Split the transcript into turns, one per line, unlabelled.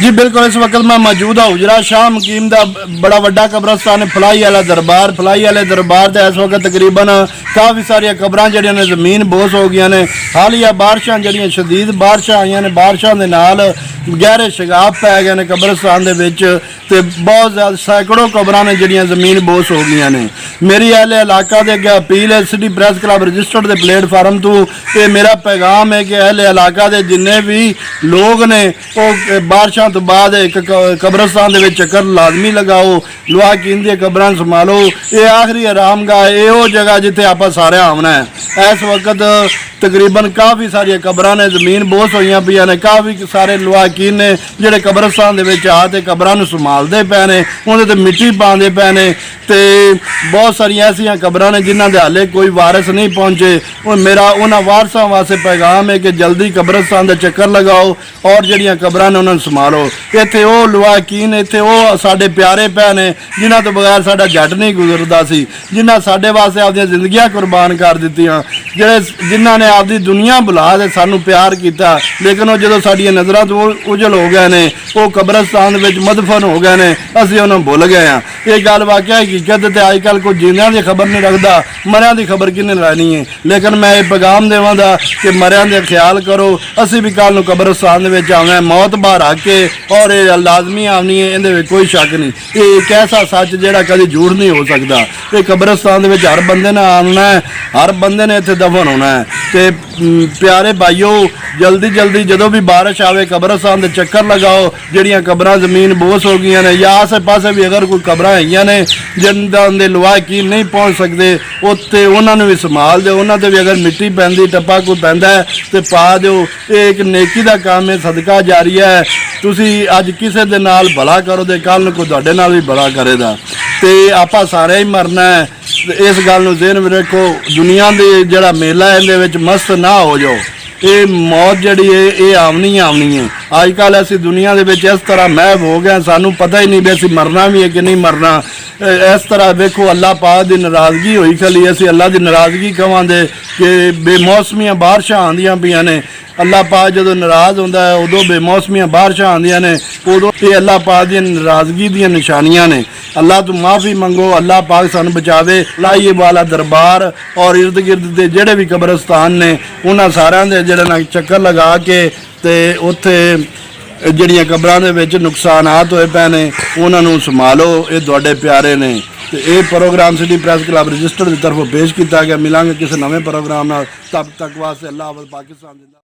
जी बिल्कुल, इस वक्त मैं मौजूद हाँ हुजरा शाह मकीम का बड़ा वड्डा कब्रस्तान फलाई वाला दरबार। फलाई वाले दरबार से इस वक्त तकरीबन काफ़ी सारिया कब्रां जड़ियां ने जमीन बोस हो गई ने। हालिया बारिशां जड़ियां शदीद बारिशां आईयां ने, बारिशां दे नाल गहरे शगाब पै गए ने कब्रस्तान दे विच ते बहुत ज़्यादा सैकड़ों कब्रां ने जड़ियां जमीन बोस हो गई ने। मेरी अहले इलाका दे अगे अपील है, सिटी प्रेस क्लब रजिस्टर्ड के प्लेटफार्म तो ये मेरा पैगाम है कि अहले इलाका के जिन्ने भी लोग ने वो बारिशां तो बाद एक कब्रस्तान दे विच चक्कर लाजमी लगाओ, लुआकीन दी कब्रां संभालो। ये आखिरी आरामगाह है, वो जगह जिथे आप सारे आमना है। इस वक्त तकरीबन काफ़ी सारिया कब्रां ने जमीन बोस होई पई ने। काफ़ी सारे लुआकीन ने जिहड़े कब्रस्तान दे विच आके कब्रां नूं संभालदे पए ने, उहदे ते मिट्टी पाउंदे पए ने ते बहुत सारिया ऐसिया कब्रां ने जिन्हां दे हाले कोई वारिस नहीं पहुँचे। मेरा उन्हां वारसां वास्ते पैगाम है कि जल्दी कब्रस्तान दे चक्कर लगाओ और जिहड़ियां कब्रां ने उन्हां नूं संभालो। इत्थे वो लुआकीन, इत्थे वो साडे प्यारे भैन ने जिन्हां तो बगैर साडा जट नहीं गुजरदा सी, जिन्हां साडे वास्ते आपदियां जिंदगियां कुर्बान कर दित्तियां, जिन्हां ने आपदी दुनिया बुला के सानू प्यार किया, लेकिन वो जो साडियां नज़रां तो उजल हो गए ने, वो कब्रस्तान विच मदफन हो गए ने, असीं उन्हें भुल गए हाँ। ये गल वाकई हकीकत ते अजकल कोई जिंदियां की खबर नहीं रखता, मरियां की खबर किन्ने लैनी है। लेकिन मैं ये पैगाम देवांगा कि मरियां दे ख्याल करो, असीं भी कल नूं कब्रस्तान दे विच आउणा है, मौत बाहर आके और ये लाजमी आनी है, इहदे कोई शक नहीं। ये एक ऐसा सच जिहड़ा कभी झूठ नहीं हो सकता। ये कब्रस्तान दे विच हर बंदे ने आना है, हर बंदे ने इत्थे दफन होना है। ते प्यारे भाईओ, जल्दी जल्दी जो भी बारिश आवे कब्रस्तान दे चक्कर लगाओ, जिहड़ियां कब्रां जमीन बोस हो गई ने, या आसे पासे भी अगर कोई कब्रां हैगियां ने जिन्हां दे लुआकीन नहीं पहुँच सकते, उत्थे उन्हां नूं भी संभाल दो, उन्हां ते भी अगर मिट्टी पैंदी टप्पा कोई पैंदा है तो पा दो। ये एक नेकी का काम है, सदका जारिया है। तुसी अज किसी दे नाल भला करो तो कल नूं कोई तुहाडे नाल भी भला करेगा। तो आपां सारे ही मरना है, इस गल नूं ज़हन में रखो। दुनिया दे जिहड़ा मेला है इहदे विच मस्त ना हो जाओ। ये मौत जिहड़ी है ये आमनी है। अजकल असीं दुनिया दे विच इस तरह महव हो गए, सानू पता ही नहीं भी असीं मरना भी है कि नहीं मरना। इस तरह वेखो अल्लाह पाक की नाराज़गी होई खली, असीं अल्लाह की नाराज़गी कहांदे कि बेमौसमियां बारिशां आंदियां पियां ने। अल्लाह पाक जो नाराज़ होंदा है उदों बेमौसमियां बारिशां आंदियां ने, उदों ये अल्लाह पाक दी नाराज़गी दी निशानियां ने। अल्लाह तो माफ़ी मंगो, अल्लाह पाक सानू बचावे। लाइए वाला दरबार और इर्द गिर्द के जेड़े भी कब्रस्तान ने उन्हां सारियां दे जेड़े ना चक्कर लगा के ते उत्थे जिहड़ियां कब्रां दे विच नुकसानात होए पए ने उन्हां नूं संभालो। ये तुहाडे प्यारे ने। तो ये programme city press club registered की तरफों पेश किया गया। मिलांगे किसी नवे प्रोग्राम नाल, तब तक वास्ते अल्लाह हाफ़िज़। पाकिस्तान।